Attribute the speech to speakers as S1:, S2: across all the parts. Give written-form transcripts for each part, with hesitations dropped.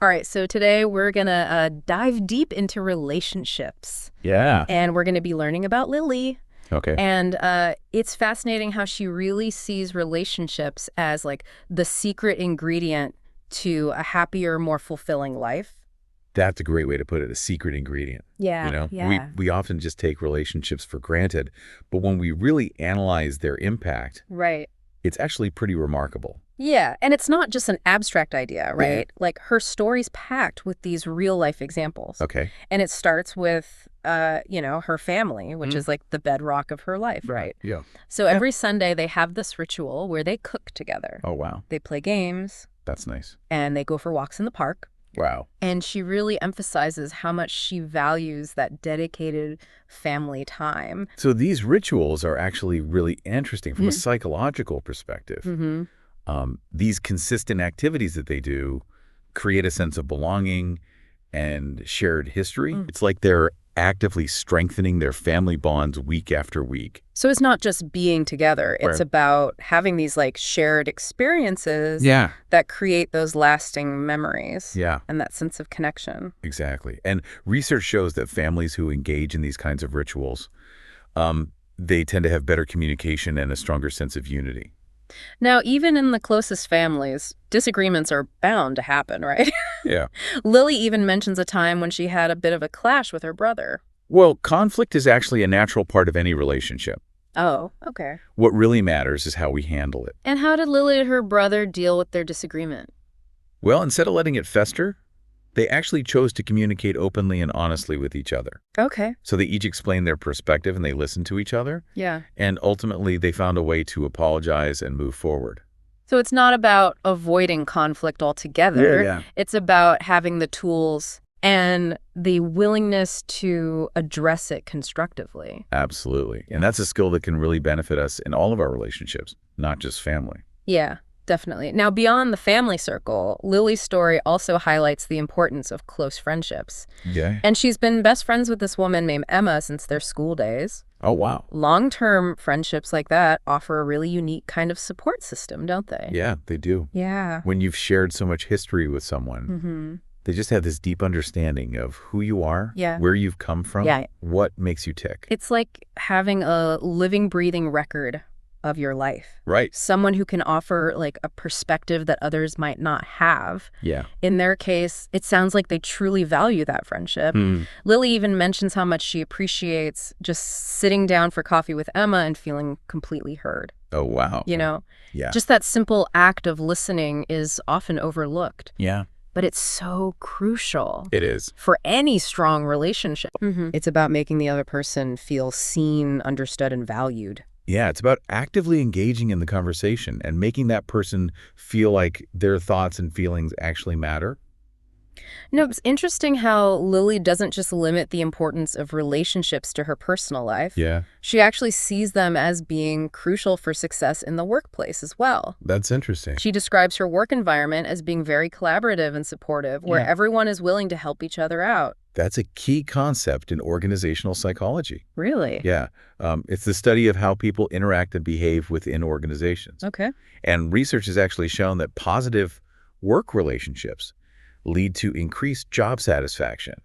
S1: All right, so today we're going to dive deep into relationships.
S2: Yeah.
S1: And we're going to be learning about Lily.
S2: Okay.
S1: And it's fascinating how she really sees relationships as like the secret ingredient to a happier, more fulfilling life.
S2: That's a great way to put it, a secret ingredient.
S1: Yeah, yeah.
S2: We often just take relationships for granted, but when we really analyze their impact,
S1: Right.
S2: it's actually pretty remarkable.
S1: Yeah, and it's not just an abstract idea, right?
S2: Yeah.
S1: Like her story's packed with these real-life examples.
S2: Okay.
S1: And it starts with, her family, which is like the bedrock of her life, right?
S2: Yeah.
S1: So every Sunday they have this ritual where they cook together.
S2: Oh, wow.
S1: They play games,
S2: That's nice.
S1: and they go for walks in the park.
S2: Wow.
S1: And she really emphasizes how much she values that dedicated family time.
S2: So these rituals are actually really interesting from a psychological perspective.
S1: Mm-hmm.
S2: These consistent activities that they do create a sense of belonging and shared history. It's like they're actively strengthening their family bonds week after week.
S1: So it's not just being together. It's
S2: Right.
S1: about having these like shared experiences that create those lasting memories
S2: Yeah,
S1: and that sense of connection.
S2: exactly. And research shows that families who engage in these kinds of rituals, they tend to have better communication and a stronger sense of unity.
S1: Now, even in the closest families, disagreements are bound to happen, right?
S2: Yeah.
S1: Lily even mentions a time when she had a bit of a clash with her brother.
S2: Well, conflict is actually a natural part of any relationship.
S1: Oh, okay.
S2: What really matters is how we handle it.
S1: And how did Lily and her brother deal with their disagreement?
S2: Well, instead of letting it fester, they actually chose to communicate openly and honestly with each other.
S1: Okay.
S2: So they each explained their perspective and they listened to each other.
S1: Yeah.
S2: And ultimately, they found a way to apologize and move forward.
S1: So it's not about avoiding conflict altogether.
S2: Yeah.
S1: It's about having the tools and the willingness to address it constructively.
S2: Absolutely. And that's a skill that can really benefit us in all of our relationships, not just family.
S1: Yeah, definitely. Now, beyond the family circle, Lily's story also highlights the importance of close friendships.
S2: Yeah.
S1: And she's been best friends with this woman named Emma since their school days.
S2: Oh, wow.
S1: Long-term friendships like that offer a really unique kind of support system, don't they?
S2: Yeah, they do.
S1: Yeah.
S2: When you've shared so much history with someone, they just have this deep understanding of who you are, where you've come from, what makes you tick.
S1: It's like having a living, breathing record of your life.
S2: Right.
S1: Someone who can offer like a perspective that others might not have.
S2: Yeah.
S1: In their case, it sounds like they truly value that friendship. Lily even mentions how much she appreciates just sitting down for coffee with Emma and feeling completely heard.
S2: Oh, wow. Yeah.
S1: Just that simple act of listening is often overlooked.
S2: Yeah.
S1: But it's so crucial.
S2: It is.
S1: For any strong relationship. It's about making the other person feel seen, understood, and valued.
S2: Yeah, it's about actively engaging in the conversation and making that person feel like their thoughts and feelings actually matter.
S1: No, it's interesting how Lily doesn't just limit the importance of relationships to her personal life.
S2: Yeah.
S1: She actually sees them as being crucial for success in the workplace as well.
S2: That's interesting.
S1: She describes her work environment as being very collaborative and supportive, where everyone is willing to help each other out.
S2: That's a key concept in organizational psychology.
S1: Really?
S2: Yeah. It's the study of how people interact and behave within organizations.
S1: Okay.
S2: And research has actually shown that positive work relationships lead to increased job satisfaction,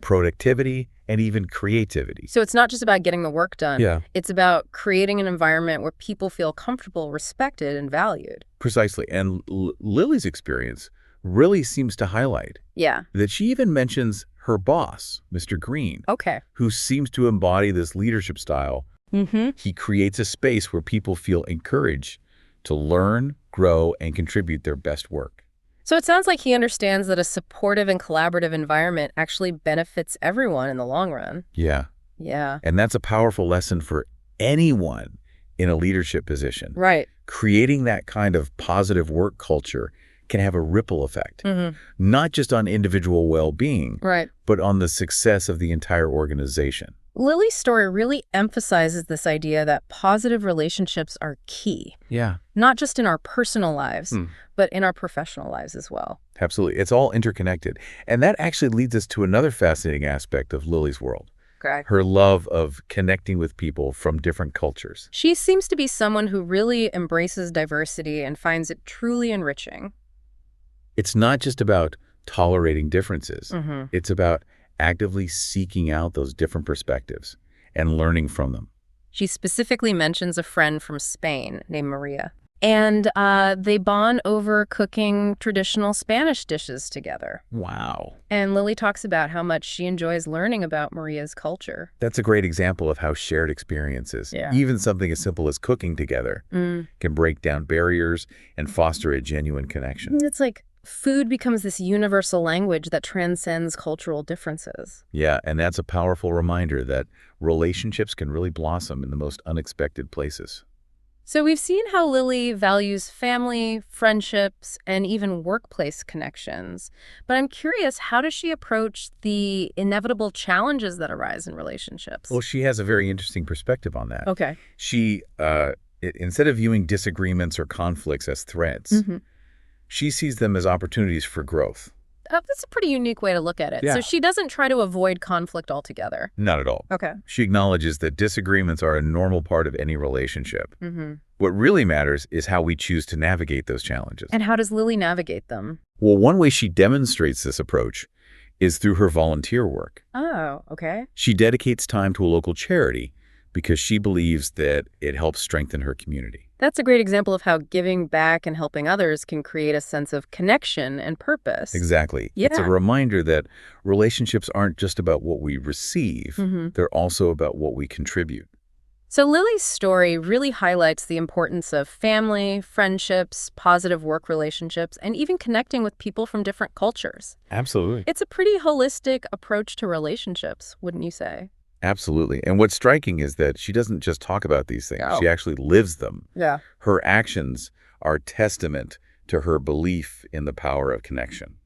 S2: productivity, and even creativity.
S1: So it's not just about getting the work done.
S2: Yeah.
S1: It's about creating an environment where people feel comfortable, respected, and valued.
S2: Precisely. And Lily's experience really seems to highlight that she even mentions her boss, Mr. Green, who seems to embody this leadership style. He creates a space where people feel encouraged to learn, grow, and contribute their best work.
S1: So it sounds like he understands that a supportive and collaborative environment actually benefits everyone in the long run.
S2: Yeah.
S1: Yeah.
S2: And that's a powerful lesson for anyone in a leadership position.
S1: Right.
S2: Creating that kind of positive work culture can have a ripple effect, not just on individual well-being, but on the success of the entire organization.
S1: Lily's story really emphasizes this idea that positive relationships are key.
S2: Yeah.
S1: Not just in our personal lives, but in our professional lives as well.
S2: Absolutely. It's all interconnected. And that actually leads us to another fascinating aspect of Lily's world. Her love of connecting with people from different cultures.
S1: She seems to be someone who really embraces diversity and finds it truly enriching.
S2: It's not just about tolerating differences. It's about actively seeking out those different perspectives and learning from them.
S1: She specifically mentions a friend from Spain named Maria. And they bond over cooking traditional Spanish dishes together.
S2: Wow.
S1: And Lily talks about how much she enjoys learning about Maria's culture.
S2: That's a great example of how shared experiences, even something as simple as cooking together, can break down barriers and foster a genuine connection.
S1: It's like food becomes this universal language that transcends cultural differences.
S2: Yeah, and that's a powerful reminder that relationships can really blossom in the most unexpected places.
S1: So we've seen how Lily values family, friendships, and even workplace connections. But I'm curious, how does she approach the inevitable challenges that arise in relationships?
S2: Well, she has a very interesting perspective on that.
S1: Okay.
S2: She, instead of viewing disagreements or conflicts as threats, she sees them as opportunities for growth.
S1: That's a pretty unique way to look at it.
S2: Yeah.
S1: So she doesn't try to avoid conflict altogether.
S2: Not at all.
S1: Okay.
S2: She acknowledges that disagreements are a normal part of any relationship. What really matters is how we choose to navigate those challenges.
S1: And how does Lily navigate them?
S2: Well, one way she demonstrates this approach is through her volunteer work.
S1: Oh, okay.
S2: She dedicates time to a local charity because she believes that it helps strengthen her community.
S1: That's a great example of how giving back and helping others can create a sense of connection and purpose.
S2: Exactly.
S1: Yeah.
S2: It's a reminder that relationships aren't just about what we receive. They're also about what we contribute.
S1: So Lily's story really highlights the importance of family, friendships, positive work relationships, and even connecting with people from different cultures.
S2: Absolutely.
S1: It's a pretty holistic approach to relationships, wouldn't you say?
S2: Absolutely. And what's striking is that she doesn't just talk about these things.
S1: Oh.
S2: She actually lives them.
S1: Yeah.
S2: Her actions are testament to her belief in the power of connection.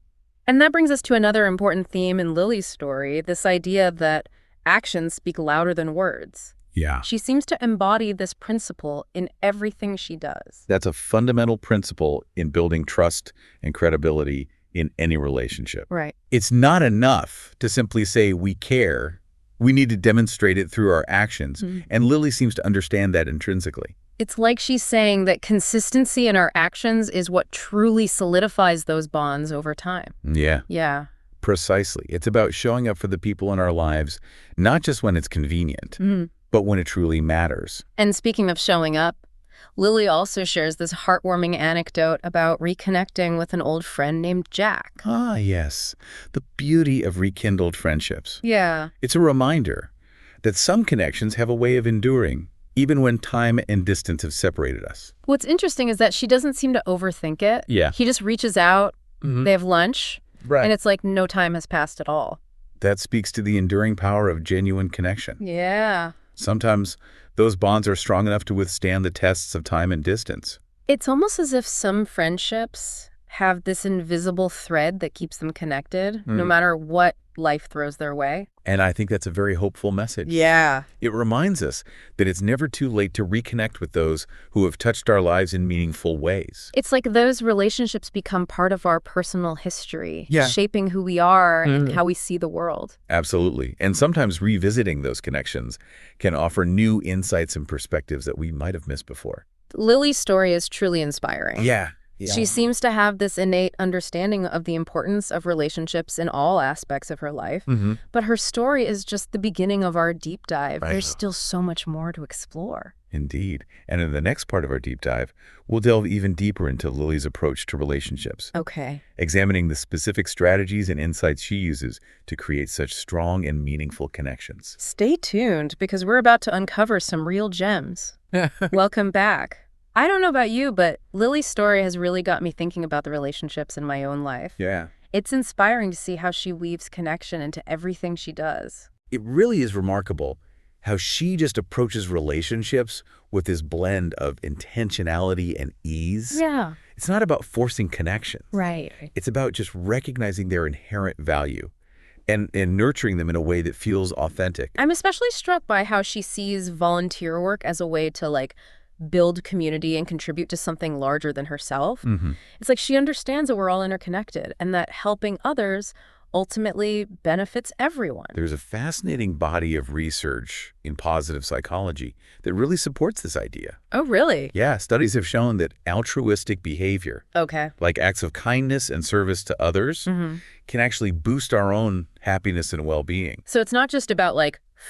S1: And that brings us to another important theme in Lily's story, this idea that actions speak louder than words.
S2: Yeah.
S1: She seems to embody this principle in everything she does.
S2: That's a fundamental principle in building trust and credibility in any relationship.
S1: Right.
S2: It's not enough to simply say we care. We need to demonstrate it through our actions. And Lily seems to understand that intrinsically.
S1: It's like she's saying that consistency in our actions is what truly solidifies those bonds over time.
S2: Yeah.
S1: Yeah.
S2: Precisely. It's about showing up for the people in our lives, not just when it's convenient, but when it truly matters.
S1: And speaking of showing up, Lily also shares this heartwarming anecdote about reconnecting with an old friend named Jack.
S2: Ah, yes. The beauty of rekindled friendships.
S1: Yeah.
S2: It's a reminder that some connections have a way of enduring, even when time and distance have separated us.
S1: What's interesting is that she doesn't seem to overthink it.
S2: Yeah.
S1: He just reaches out, they have lunch, and it's like no time has passed at all.
S2: That speaks to the enduring power of genuine connection.
S1: Yeah.
S2: Sometimes those bonds are strong enough to withstand the tests of time and distance.
S1: It's almost as if some friendships have this invisible thread that keeps them connected, no matter what life throws their way.
S2: And I think that's a very hopeful message.
S1: Yeah.
S2: It reminds us that it's never too late to reconnect with those who have touched our lives in meaningful ways.
S1: It's like those relationships become part of our personal history,
S2: Yeah.
S1: shaping who we are and how we see the world.
S2: Absolutely. And sometimes revisiting those connections can offer new insights and perspectives that we might have missed before.
S1: Lily's story is truly inspiring.
S2: Yeah.
S1: She seems to have this innate understanding of the importance of relationships in all aspects of her life. But her story is just the beginning of our deep dive. There's still so much more to explore.
S2: Indeed. And in the next part of our deep dive, we'll delve even deeper into Lily's approach to relationships.
S1: Okay.
S2: Examining the specific strategies and insights she uses to create such strong and meaningful connections.
S1: Stay tuned, because we're about to uncover some real gems. Welcome back. I don't know about you, but Lily's story has really got me thinking about the relationships in my own life.
S2: Yeah.
S1: It's inspiring to see how she weaves connection into everything she does.
S2: It really is remarkable how she just approaches relationships with this blend of intentionality and ease.
S1: Yeah.
S2: It's not about forcing connections.
S1: Right.
S2: It's about just recognizing their inherent value and nurturing them in a way that feels authentic.
S1: I'm especially struck by how she sees volunteer work as a way to, build community and contribute to something larger than herself. It's like she understands that we're all interconnected and that helping others ultimately benefits everyone.
S2: There's a fascinating body of research in positive psychology that really supports this idea.
S1: Oh, really?
S2: Yeah, studies have shown that altruistic behavior, like acts of kindness and service to others, can actually boost our own happiness and well-being.
S1: So it's not just about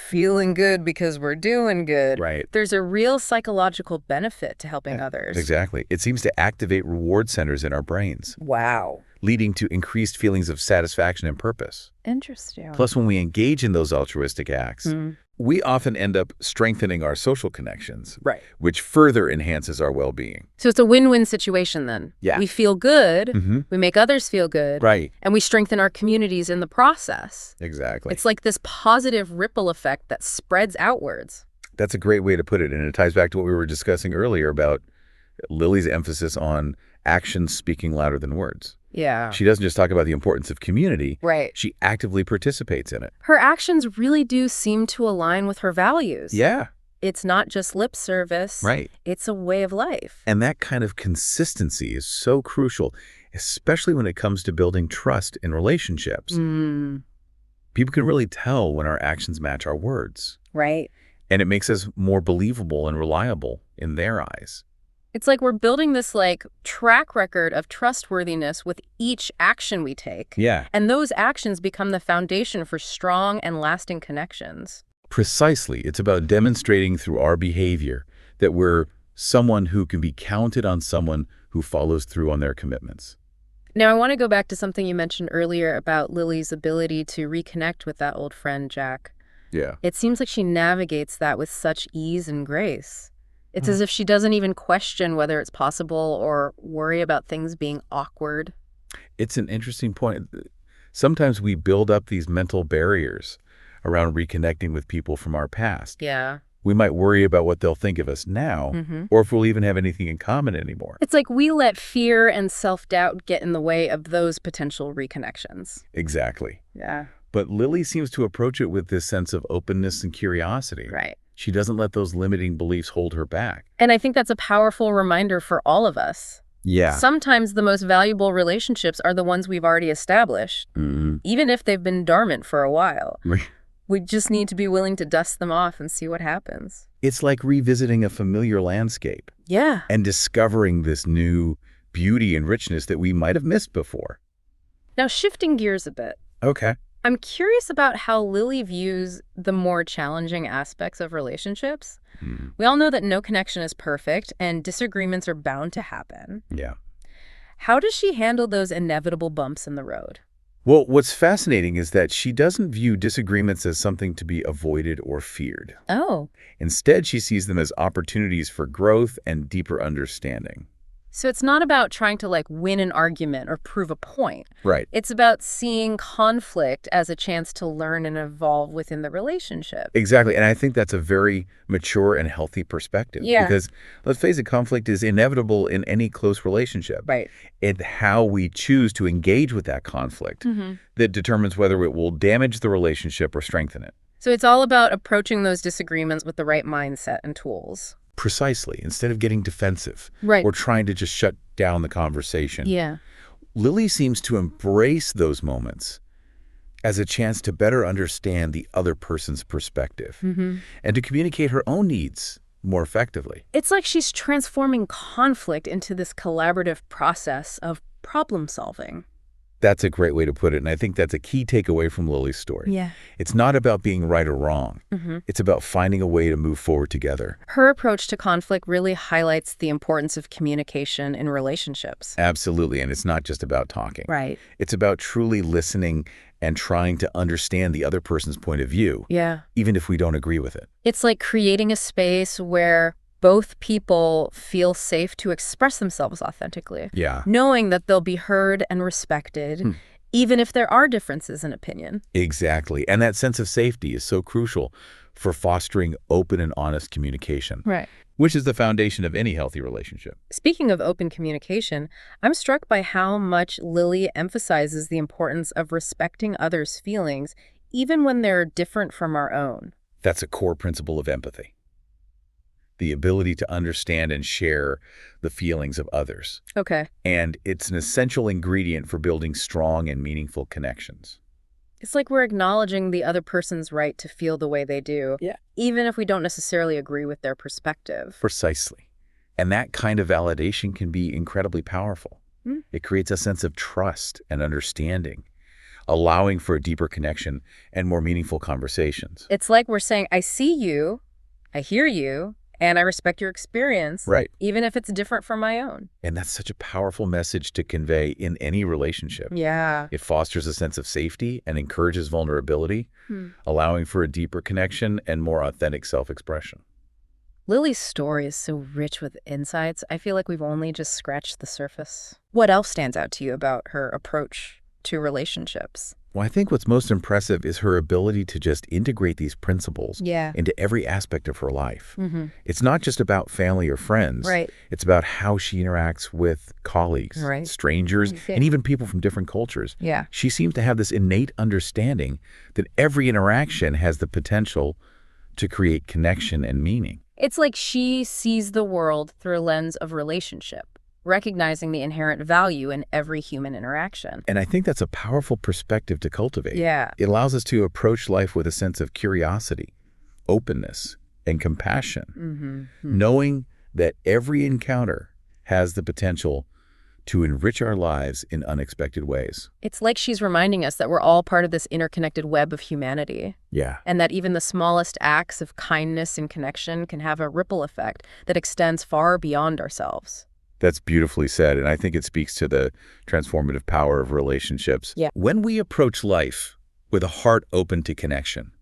S1: feeling good because we're doing good.
S2: Right.
S1: There's a real psychological benefit to helping others.
S2: Exactly. It seems to activate reward centers in our brains.
S1: Wow.
S2: Leading to increased feelings of satisfaction and purpose.
S1: Interesting.
S2: Plus, when we engage in those altruistic acts, we often end up strengthening our social connections,
S1: right,
S2: which further enhances our well-being.
S1: So it's a win-win situation then.
S2: Yeah.
S1: We feel good, we make others feel good,
S2: right,
S1: and we strengthen our communities in the process.
S2: Exactly.
S1: It's like this positive ripple effect that spreads outwards.
S2: That's a great way to put it, and it ties back to what we were discussing earlier about Lily's emphasis on actions speaking louder than words.
S1: Yeah.
S2: She doesn't just talk about the importance of community.
S1: Right.
S2: She actively participates in it.
S1: Her actions really do seem to align with her values.
S2: Yeah.
S1: It's not just lip service.
S2: Right.
S1: It's a way of life.
S2: And that kind of consistency is so crucial, especially when it comes to building trust in relationships. People can really tell when our actions match our words.
S1: Right.
S2: And it makes us more believable and reliable in their eyes.
S1: It's like we're building this track record of trustworthiness with each action we take.
S2: Yeah.
S1: And those actions become the foundation for strong and lasting connections.
S2: Precisely. It's about demonstrating through our behavior that we're someone who can be counted on, someone who follows through on their commitments.
S1: Now, I want to go back to something you mentioned earlier about Lily's ability to reconnect with that old friend, Jack.
S2: Yeah.
S1: It seems like she navigates that with such ease and grace. It's as if she doesn't even question whether it's possible or worry about things being awkward.
S2: It's an interesting point. Sometimes we build up these mental barriers around reconnecting with people from our past.
S1: Yeah.
S2: We might worry about what they'll think of us now, or if we'll even have anything in common anymore.
S1: It's like we let fear and self-doubt get in the way of those potential reconnections.
S2: Exactly.
S1: Yeah.
S2: But Lily seems to approach it with this sense of openness and curiosity.
S1: Right.
S2: She doesn't let those limiting beliefs hold her back.
S1: And I think that's a powerful reminder for all of us.
S2: Yeah.
S1: Sometimes the most valuable relationships are the ones we've already established, even if they've been dormant for a while. We just need to be willing to dust them off and see what happens.
S2: It's like revisiting a familiar landscape.
S1: Yeah.
S2: And discovering this new beauty and richness that we might have missed before.
S1: Now, shifting gears a bit.
S2: Okay.
S1: I'm curious about how Lily views the more challenging aspects of relationships. We all know that no connection is perfect and disagreements are bound to happen.
S2: Yeah.
S1: How does she handle those inevitable bumps in the road?
S2: Well, what's fascinating is that she doesn't view disagreements as something to be avoided or feared.
S1: Oh.
S2: Instead, she sees them as opportunities for growth and deeper understanding.
S1: So it's not about trying to win an argument or prove a point.
S2: Right.
S1: It's about seeing conflict as a chance to learn and evolve within the relationship.
S2: Exactly. And I think that's a very mature and healthy perspective.
S1: Yeah.
S2: Because let's face it, conflict is inevitable in any close relationship.
S1: Right.
S2: It's how we choose to engage with that conflict that determines whether it will damage the relationship or strengthen it.
S1: So it's all about approaching those disagreements with the right mindset and tools.
S2: Precisely. Instead of getting defensive or trying to just shut down the conversation.
S1: Yeah.
S2: Lily seems to embrace those moments as a chance to better understand the other person's perspective and to communicate her own needs more effectively.
S1: It's like she's transforming conflict into this collaborative process of problem solving.
S2: That's a great way to put it, and I think that's a key takeaway from Lily's story.
S1: Yeah.
S2: It's not about being right or wrong. It's about finding a way to move forward together.
S1: Her approach to conflict really highlights the importance of communication in relationships.
S2: Absolutely, and it's not just about talking.
S1: Right.
S2: It's about truly listening and trying to understand the other person's point of view, even if we don't agree with it.
S1: It's like creating a space where both people feel safe to express themselves authentically.
S2: Yeah.
S1: Knowing that they'll be heard and respected, even if there are differences in opinion.
S2: Exactly. And that sense of safety is so crucial for fostering open and honest communication.
S1: Right.
S2: Which is the foundation of any healthy relationship.
S1: Speaking of open communication, I'm struck by how much Lily emphasizes the importance of respecting others' feelings, even when they're different from our own.
S2: That's a core principle of empathy. The ability to understand and share the feelings of others.
S1: Okay.
S2: And it's an essential ingredient for building strong and meaningful connections.
S1: It's like we're acknowledging the other person's right to feel the way they do,
S2: Yeah.
S1: even if we don't necessarily agree with their perspective.
S2: Precisely. And that kind of validation can be incredibly powerful.
S1: Mm.
S2: It creates a sense of trust and understanding, allowing for a deeper connection and more meaningful conversations.
S1: It's like we're saying, I see you, I hear you, and I respect your experience,
S2: Right.
S1: even if it's different from my own.
S2: And that's such a powerful message to convey in any relationship.
S1: Yeah.
S2: It fosters a sense of safety and encourages vulnerability, allowing for a deeper connection and more authentic self-expression.
S1: Lily's story is so rich with insights. I feel like we've only just scratched the surface. What else stands out to you about her approach to relationships?
S2: Well, I think what's most impressive is her ability to just integrate these principles into every aspect of her life. It's not just about family or friends.
S1: Right.
S2: It's about how she interacts with colleagues, strangers, and even people from different cultures.
S1: Yeah.
S2: She seems to have this innate understanding that every interaction has the potential to create connection and meaning.
S1: It's like she sees the world through a lens of relationship, recognizing the inherent value in every human interaction.
S2: And I think that's a powerful perspective to cultivate.
S1: Yeah.
S2: It allows us to approach life with a sense of curiosity, openness, and compassion, knowing that every encounter has the potential to enrich our lives in unexpected ways.
S1: It's like she's reminding us that we're all part of this interconnected web of humanity.
S2: Yeah.
S1: And that even the smallest acts of kindness and connection can have a ripple effect that extends far beyond ourselves.
S2: That's beautifully said, and I think it speaks to the transformative power of relationships.
S1: Yeah.
S2: When we approach life with a heart open to connection,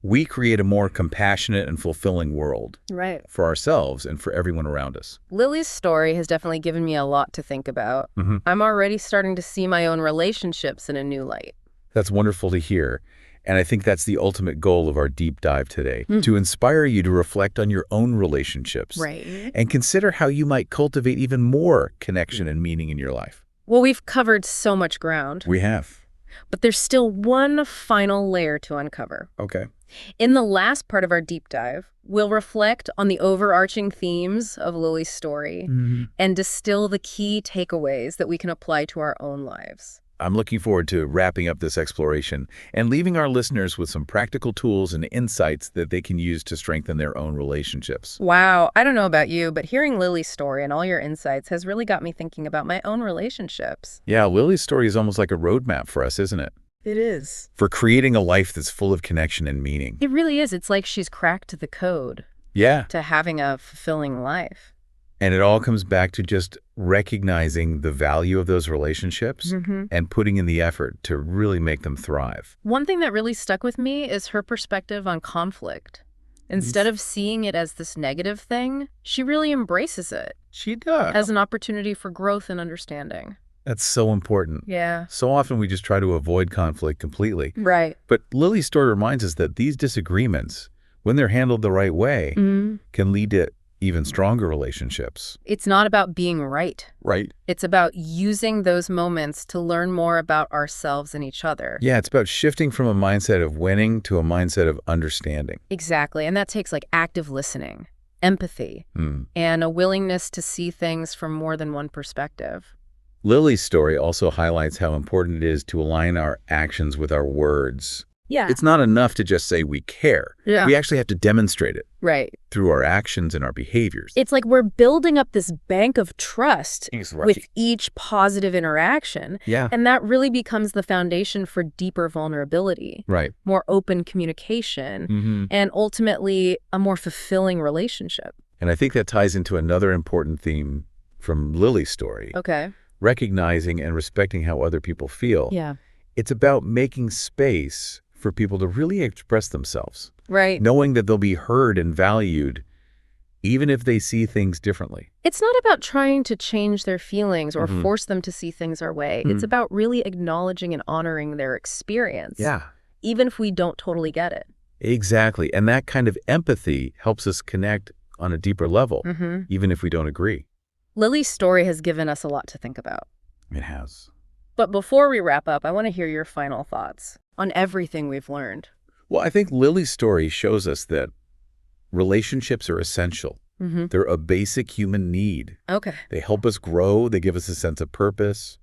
S2: we create a more compassionate and fulfilling world for ourselves and for everyone around us.
S1: Lily's story has definitely given me a lot to think about. I'm already starting to see my own relationships in a new light.
S2: That's wonderful to hear. And I think that's the ultimate goal of our deep dive today, to inspire you to reflect on your own relationships and consider how you might cultivate even more connection and meaning in your life.
S1: Well, we've covered so much ground.
S2: We have.
S1: But there's still one final layer to uncover.
S2: Okay.
S1: In the last part of our deep dive, we'll reflect on the overarching themes of Lily's story and distill the key takeaways that we can apply to our own lives.
S2: I'm looking forward to wrapping up this exploration and leaving our listeners with some practical tools and insights that they can use to strengthen their own relationships.
S1: Wow, I don't know about you, but hearing Lily's story and all your insights has really got me thinking about my own relationships.
S2: Yeah, Lily's story is almost like a roadmap for us, isn't it?
S1: It is.
S2: For creating a life that's full of connection and meaning.
S1: It really is. It's like she's cracked the code.
S2: Yeah.
S1: To having a fulfilling life.
S2: And it all comes back to just recognizing the value of those relationships and putting in the effort to really make them thrive.
S1: One thing that really stuck with me is her perspective on conflict. Instead of seeing it as this negative thing, she really embraces it.
S2: She does.
S1: As an opportunity for growth and understanding.
S2: That's so important.
S1: Yeah.
S2: So often we just try to avoid conflict completely.
S1: Right.
S2: But Lily's story reminds us that these disagreements, when they're handled the right way, can lead to even stronger relationships.
S1: It's not about being right.
S2: Right.
S1: It's about using those moments to learn more about ourselves and each other.
S2: Yeah, it's about shifting from a mindset of winning to a mindset of understanding.
S1: Exactly. And that takes like active listening, empathy, and a willingness to see things from more than one perspective.
S2: Lily's story also highlights how important it is to align our actions with our words.
S1: Yeah.
S2: It's not enough to just say we care.
S1: Yeah.
S2: We actually have to demonstrate it.
S1: Right.
S2: Through our actions and our behaviors.
S1: It's like we're building up this bank of trust
S2: Right.
S1: with each positive interaction.
S2: Yeah.
S1: And that really becomes the foundation for deeper vulnerability.
S2: Right.
S1: More open communication. And ultimately a more fulfilling relationship.
S2: And I think that ties into another important theme from Lily's story.
S1: Okay.
S2: Recognizing and respecting how other people feel.
S1: Yeah.
S2: It's about making space for people to really express themselves.
S1: Right.
S2: Knowing that they'll be heard and valued, even if they see things differently.
S1: It's not about trying to change their feelings or force them to see things our way. It's about really acknowledging and honoring their experience.
S2: Yeah.
S1: Even if we don't totally get it.
S2: Exactly. And that kind of empathy helps us connect on a deeper level, even if we don't agree.
S1: Lily's story has given us a lot to think about.
S2: It has.
S1: But before we wrap up, I want to hear your final thoughts on everything we've learned.
S2: Well, I think Lily's story shows us that relationships are essential. They're a basic human need.
S1: Okay.
S2: They help us grow. They give us a sense of purpose.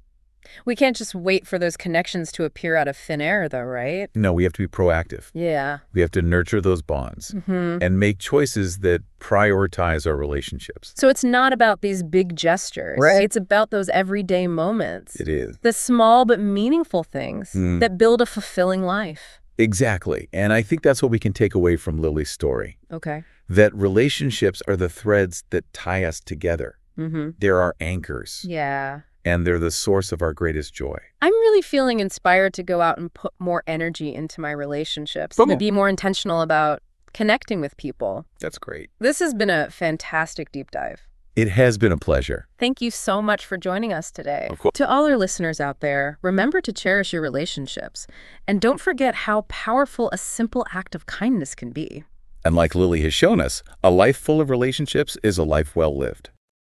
S1: We can't just wait for those connections to appear out of thin air, though, right?
S2: No, we have to be proactive.
S1: Yeah.
S2: We have to nurture those bonds and make choices that prioritize our relationships.
S1: So it's not about these big gestures.
S2: Right.
S1: It's about those everyday moments.
S2: It is.
S1: The small but meaningful things that build a fulfilling life.
S2: Exactly. And I think that's what we can take away from Lily's story.
S1: Okay.
S2: That relationships are the threads that tie us together. They're our anchors.
S1: Yeah.
S2: And they're the source of our greatest joy.
S1: I'm really feeling inspired to go out and put more energy into my relationships, to be more intentional about connecting with people.
S2: That's great.
S1: This has been a fantastic deep dive.
S2: It has been a pleasure.
S1: Thank you so much for joining us today.
S2: Of course.
S1: To all our listeners out there, remember to cherish your relationships. And don't forget how powerful a simple act of kindness can be.
S2: And like Lily has shown us, a life full of relationships is a life well lived.